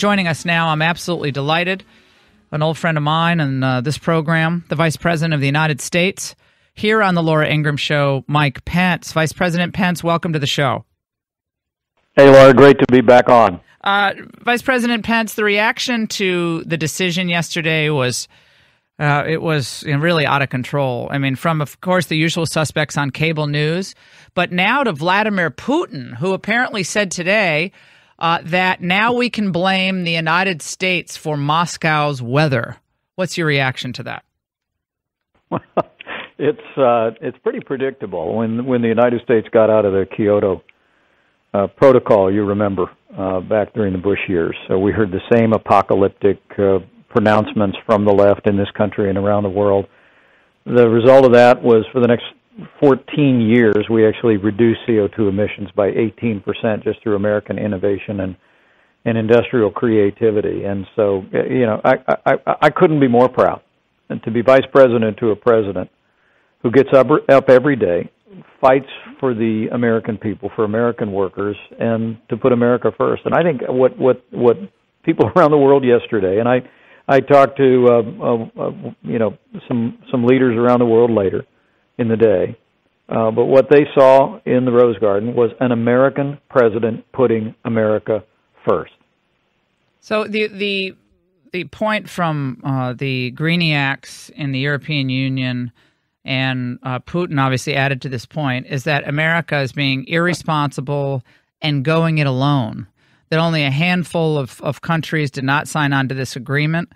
joining us now. I'm absolutely delighted. An old friend of mine and this program, the Vice President of the United States, here on the Laura Ingraham Show, Mike Pence. Vice President Pence, welcome to the show. Hey, Laura, great to be back on. Vice President Pence, the reaction to the decision yesterday was it was really out of control. I mean, from, of course, the usual suspects on cable news, but now to Vladimir Putin, who apparently said today that now we can blame the United States for Moscow's weather. What's your reaction to that? Well, it's pretty predictable. When the United States got out of the Kyoto protocol, you remember, back during the Bush years. So we heard the same apocalyptic pronouncements from the left in this country and around the world. The result of that was for the next 14 years, we actually reduced CO2 emissions by 18% just through American innovation and industrial creativity. And so, I couldn't be more proud to be vice president to a president who gets up every day, fights for the American people, for American workers, and to put America first. And I think what people around the world yesterday, and I talked to some leaders around the world later in the day, but what they saw in the Rose Garden was an American president putting America first. So the point from the Greeniacs in the European Union and Putin obviously added to this point is that America is being irresponsible and going it alone, that only a handful of countries did not sign on to this agreement.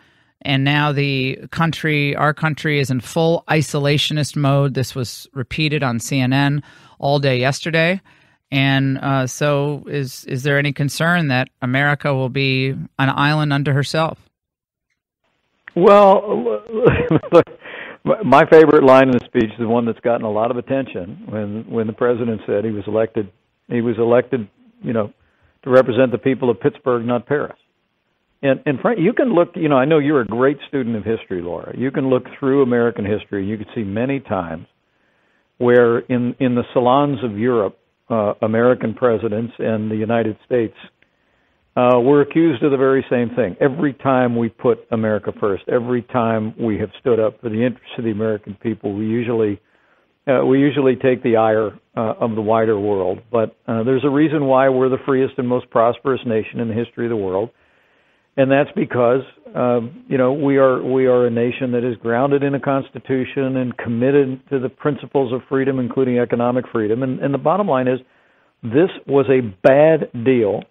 And now our country is in full isolationist mode. This was repeated on CNN all day yesterday. And so is there any concern that America will be an island unto herself? Well, look, my favorite line in the speech is the one that's gotten a lot of attention when the president said he was elected, to represent the people of Pittsburgh, not Paris. And Frank, you can look, I know you're a great student of history, Laura. You can look through American history. You can see many times where in the salons of Europe, American presidents and the United States were accused of the very same thing. Every time we put America first, every time we have stood up for the interests of the American people, we usually take the ire of the wider world. But there's a reason why we're the freest and most prosperous nation in the history of the world. And that's because, we are a nation that is grounded in a constitution and committed to the principles of freedom, including economic freedom. And the bottom line is, this was a bad deal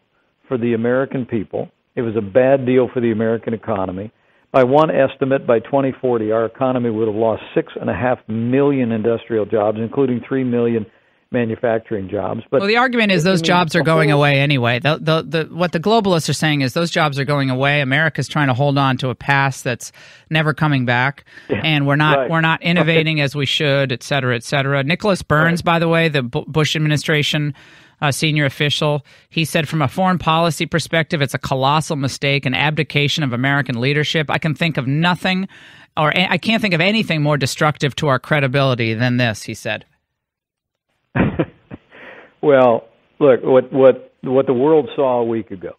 for the American people. It was a bad deal for the American economy. By one estimate, by 2040, our economy would have lost 6.5 million industrial jobs, including 3 million manufacturing jobs. But the argument is those jobs are going away anyway. What the globalists are saying is those jobs are going away. America's trying to hold on to a past that's never coming back, and we're not innovating as we should, et cetera, et cetera. Nicholas Burns, by the way, the Bush administration senior official, he said from a foreign policy perspective, it's a colossal mistake, an abdication of American leadership. I can think of nothing, or I can't think of anything more destructive to our credibility than this, he said. Well, look, what the world saw a week ago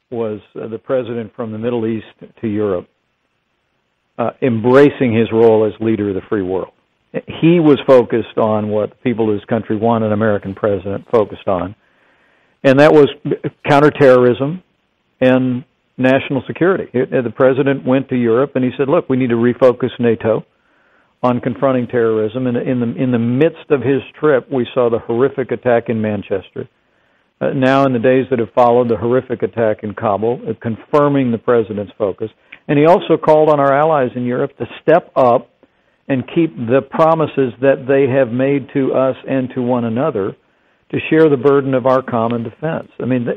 was the president from the Middle East to Europe embracing his role as leader of the free world. He was focused on what people of his country want an American president focused on, and that was counterterrorism and national security. The president went to Europe and he said, look, we need to refocus NATO on confronting terrorism. And in the midst of his trip, we saw the horrific attack in Manchester. Now, in the days that have followed, the horrific attack in Kabul, confirming the president's focus. And he also called on our allies in Europe to step up and keep the promises that they have made to us and to one another to share the burden of our common defense. I mean,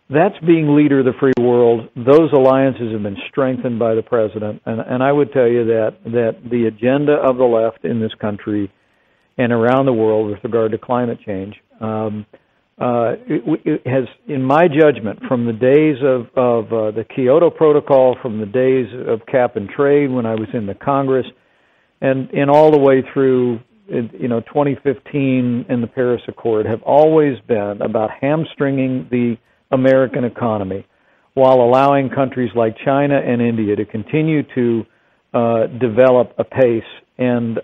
that's being leader of the free world. Those alliances have been strengthened by the president, and I would tell you that the agenda of the left in this country and around the world with regard to climate change it has, in my judgment, from the days of the Kyoto Protocol, from the days of cap and trade when I was in the Congress, and all the way through 2015 and the Paris Accord, have always been about hamstringing the American economy while allowing countries like China and India to continue to develop apace, and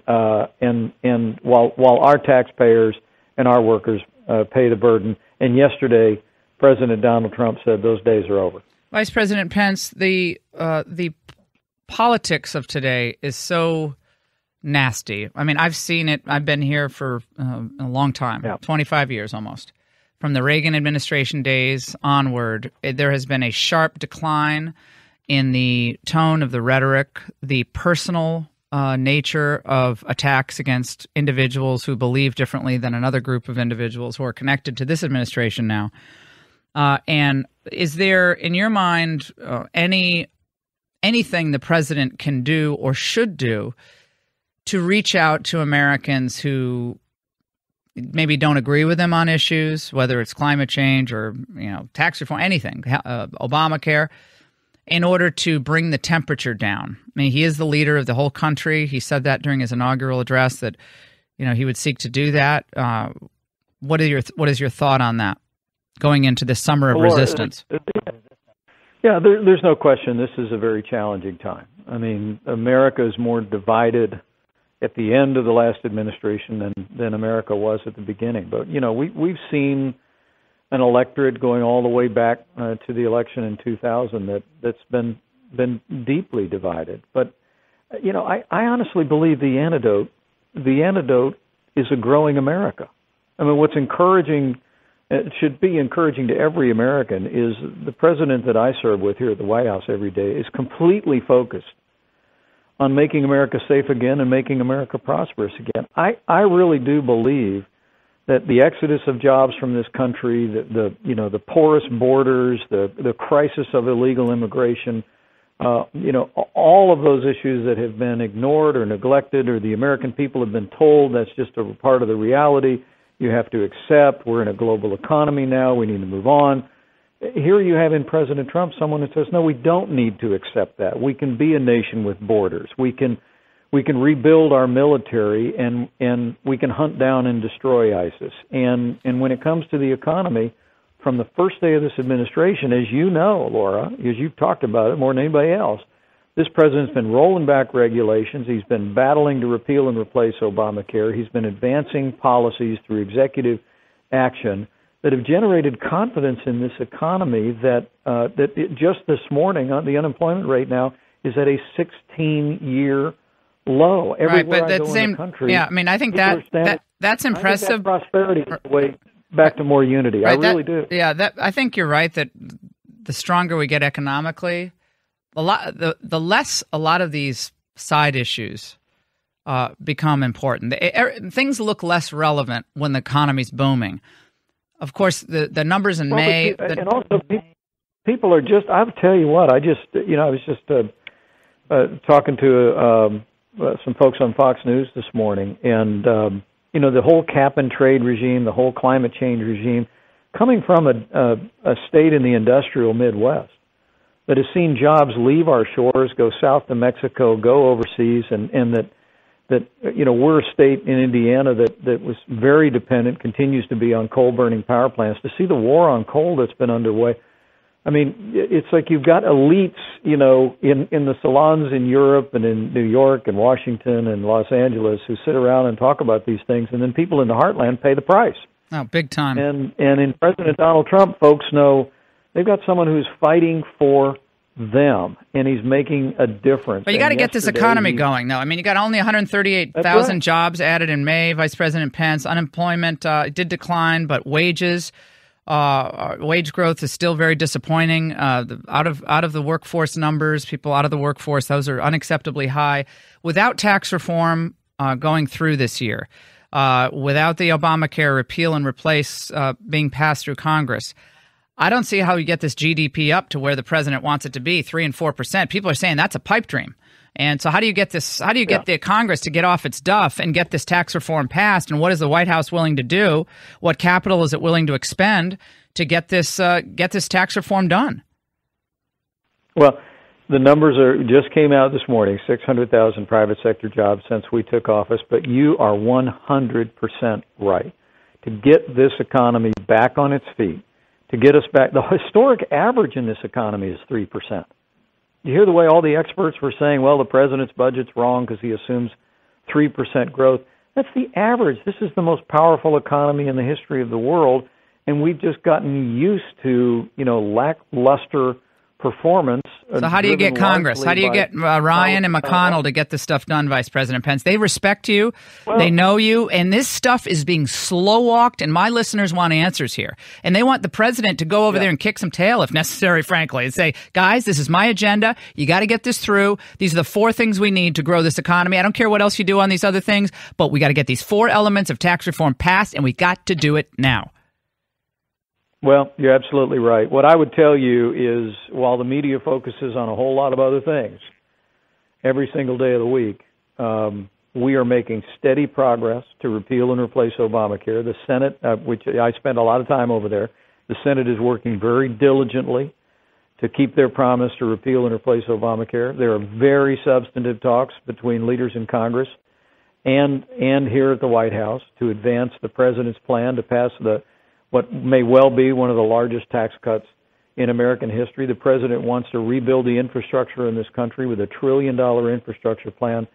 while our taxpayers and our workers pay the burden. And yesterday, President Donald Trump said those days are over. Vice President Pence, the politics of today is so nasty. I mean, I've seen it. I've been here for a long time, 25 years almost. From the Reagan administration days onward, there has been a sharp decline in the tone of the rhetoric, the personal nature of attacks against individuals who believe differently than another group of individuals who are connected to this administration now. And is there, in your mind, anything the president can do or should do to reach out to Americans who maybe don't agree with him on issues, whether it's climate change or tax reform, anything, Obamacare, in order to bring the temperature down? I mean, he is the leader of the whole country. He said that during his inaugural address that he would seek to do that. What is your thought on that going into this summer of resistance? Yeah, there's no question this is a very challenging time. I mean, America is more divided at the end of the last administration than America was at the beginning. But, we've seen an electorate going all the way back to the election in 2000 that's been deeply divided. But, I honestly believe the antidote is a growing America. I mean, what's encouraging, it should be encouraging to every American, is the president that I serve with here at the White House every day is completely focused on making America safe again and making America prosperous again. I really do believe that the exodus of jobs from this country, the porous borders, the crisis of illegal immigration, all of those issues that have been ignored or neglected, or the American people have been told that's just a part of the reality. You have to accept we're in a global economy now. We need to move on. Here you have in President Trump someone that says, no, we don't need to accept that. We can be a nation with borders. We can rebuild our military, and we can hunt down and destroy ISIS. And when it comes to the economy, from the first day of this administration, as you know, Laura, as you've talked about it more than anybody else, this president's been rolling back regulations. He's been battling to repeal and replace Obamacare. He's been advancing policies through executive action that have generated confidence in this economy that just this morning, the unemployment rate now is at a 16-year low. Everywhere I go in the country. Yeah, I mean, I think that's impressive. I think that prosperity is the way back to more unity. Right, I really do. Yeah, I think you're right that the stronger we get economically, the less a lot of these side issues become important. Things look less relevant when the economy's booming. Of course, the numbers in May, and also people are just. I'll tell you what. I was just talking to some folks on Fox News this morning, and the whole cap and trade regime, the whole climate change regime, coming from a state in the industrial Midwest that has seen jobs leave our shores, go south to Mexico, go overseas, and that we're a state in Indiana that was very dependent, continues to be on coal-burning power plants. To see the war on coal that's been underway, I mean, it's like you've got elites, in the salons in Europe and in New York and Washington and Los Angeles who sit around and talk about these things, and then people in the heartland pay the price. Oh, big time. And in President Donald Trump, folks know they've got someone who's fighting for them, and he's making a difference. But you got to get this economy going, though. I mean, you got only 138,000 jobs added in May. Vice President Pence, unemployment did decline, but wage growth is still very disappointing. Out of the workforce numbers, people out of the workforce, those are unacceptably high. Without tax reform going through this year, without the Obamacare repeal and replace being passed through Congress, I don't see how you get this GDP up to where the president wants it to be, 3% and 4%. People are saying that's a pipe dream. And so how do you get this? How do you get the Congress to get off its duff and get this tax reform passed? And what is the White House willing to do? What capital is it willing to expend to get this tax reform done? Well, the numbers just came out this morning, 600,000 private sector jobs since we took office. But you are 100% right. To get this economy back on its feet, to get us back. The historic average in this economy is 3%. You hear the way all the experts were saying, well, the president's budget's wrong because he assumes 3% growth. That's the average. This is the most powerful economy in the history of the world, and we've just gotten used to, lackluster performance. So how do you get Congress? How do you get Ryan and McConnell to get this stuff done, Vice President Pence? They respect you. Well, they know you. And this stuff is being slow-walked, and my listeners want answers here. And they want the president to go over there and kick some tail, if necessary, frankly, and say, guys, this is my agenda. You got to get this through. These are the 4 things we need to grow this economy. I don't care what else you do on these other things, but we got to get these 4 elements of tax reform passed, and we got to do it now. Well, you're absolutely right. What I would tell you is, while the media focuses on a whole lot of other things every single day of the week, we are making steady progress to repeal and replace Obamacare. The Senate, which I spent a lot of time over there, the Senate is working very diligently to keep their promise to repeal and replace Obamacare. There are very substantive talks between leaders in Congress and here at the White House to advance the president's plan to pass what may well be one of the largest tax cuts in American history. The president wants to rebuild the infrastructure in this country with $1 trillion infrastructure plan.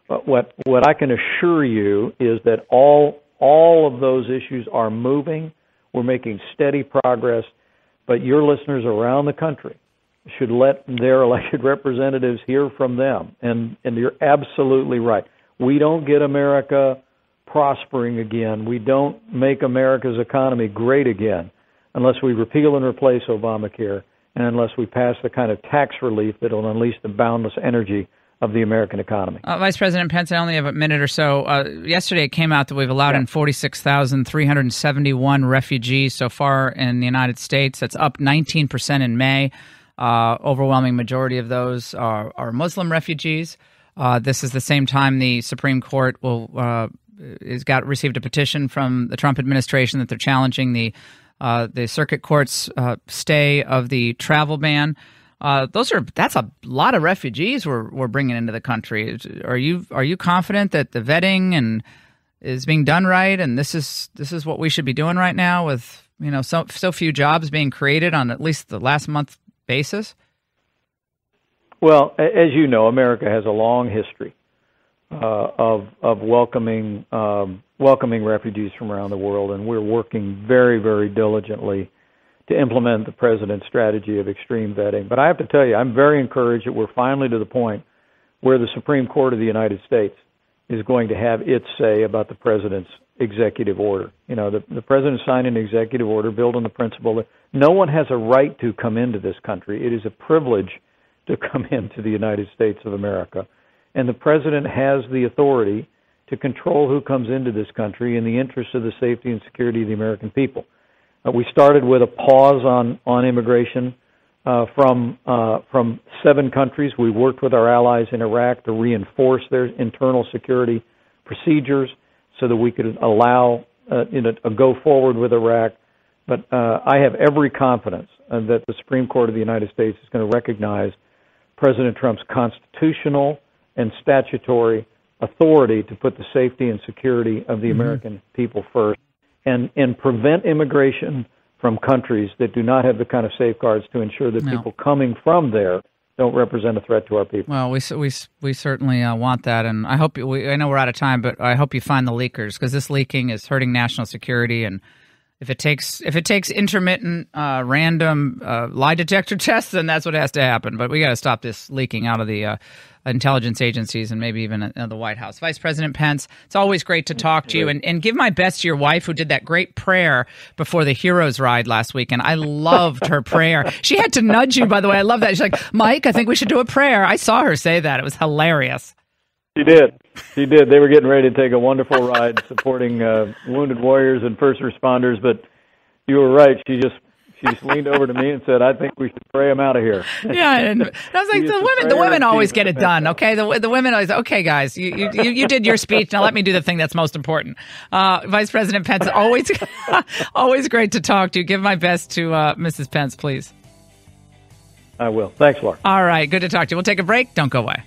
But what I can assure you is that all of those issues are moving. We're making steady progress. But your listeners around the country should let their elected representatives hear from them. And you're absolutely right. We don't get America prospering again. We don't make America's economy great again unless we repeal and replace Obamacare and unless we pass the kind of tax relief that will unleash the boundless energy of the American economy. Vice President Pence, I only have a minute or so. Yesterday it came out that we've allowed in 46,371 refugees so far in the United States. That's up 19% in May. Overwhelming majority of those are Muslim refugees. This is the same time the Supreme Court received a petition from the Trump administration that they're challenging the circuit court's stay of the travel ban. That's a lot of refugees we're bringing into the country. Are you confident that the vetting is being done right, and this is what we should be doing right now with so few jobs being created on at least the last month basis? Well, as you know, America has a long history of welcoming refugees from around the world, and we're working very, very diligently to implement the president's strategy of extreme vetting. But I have to tell you, I'm very encouraged that we're finally to the point where the Supreme Court of the United States is going to have its say about the president's executive order. The president signed an executive order built on the principle that no one has a right to come into this country. It is a privilege to come into the United States of America. And the president has the authority to control who comes into this country in the interest of the safety and security of the American people. We started with a pause on immigration from 7 countries. We worked with our allies in Iraq to reinforce their internal security procedures so that we could allow a go forward with Iraq. But I have every confidence that the Supreme Court of the United States is going to recognize President Trump's constitutional and statutory authority to put the safety and security of the American people first and prevent immigration from countries that do not have the kind of safeguards to ensure that people coming from there don't represent a threat to our people. Well, we certainly want that, and I hope I know we're out of time, but I hope you find the leakers, because this leaking is hurting national security. And if it takes intermittent, random lie detector tests, then that's what has to happen. But we got to stop this leaking out of the intelligence agencies and maybe even the White House. Vice President Pence, it's always great to talk to you, and give my best to your wife, who did that great prayer before the Heroes Ride last weekend. I loved her prayer. She had to nudge you, by the way. I love that. She's like, Mike, I think we should do a prayer. I saw her say that. It was hilarious. She did. They were getting ready to take a wonderful ride supporting wounded warriors and first responders, but you were right. She just leaned over to me and said, I think we should pray him out of here. Yeah, and I was like, the women always get it done, okay? The women always, okay, guys, you did your speech. Now let me do the thing that's most important. Vice President Pence, always great to talk to you. Give my best to Mrs. Pence, please. I will. Thanks, Laura. All right, good to talk to you. We'll take a break. Don't go away.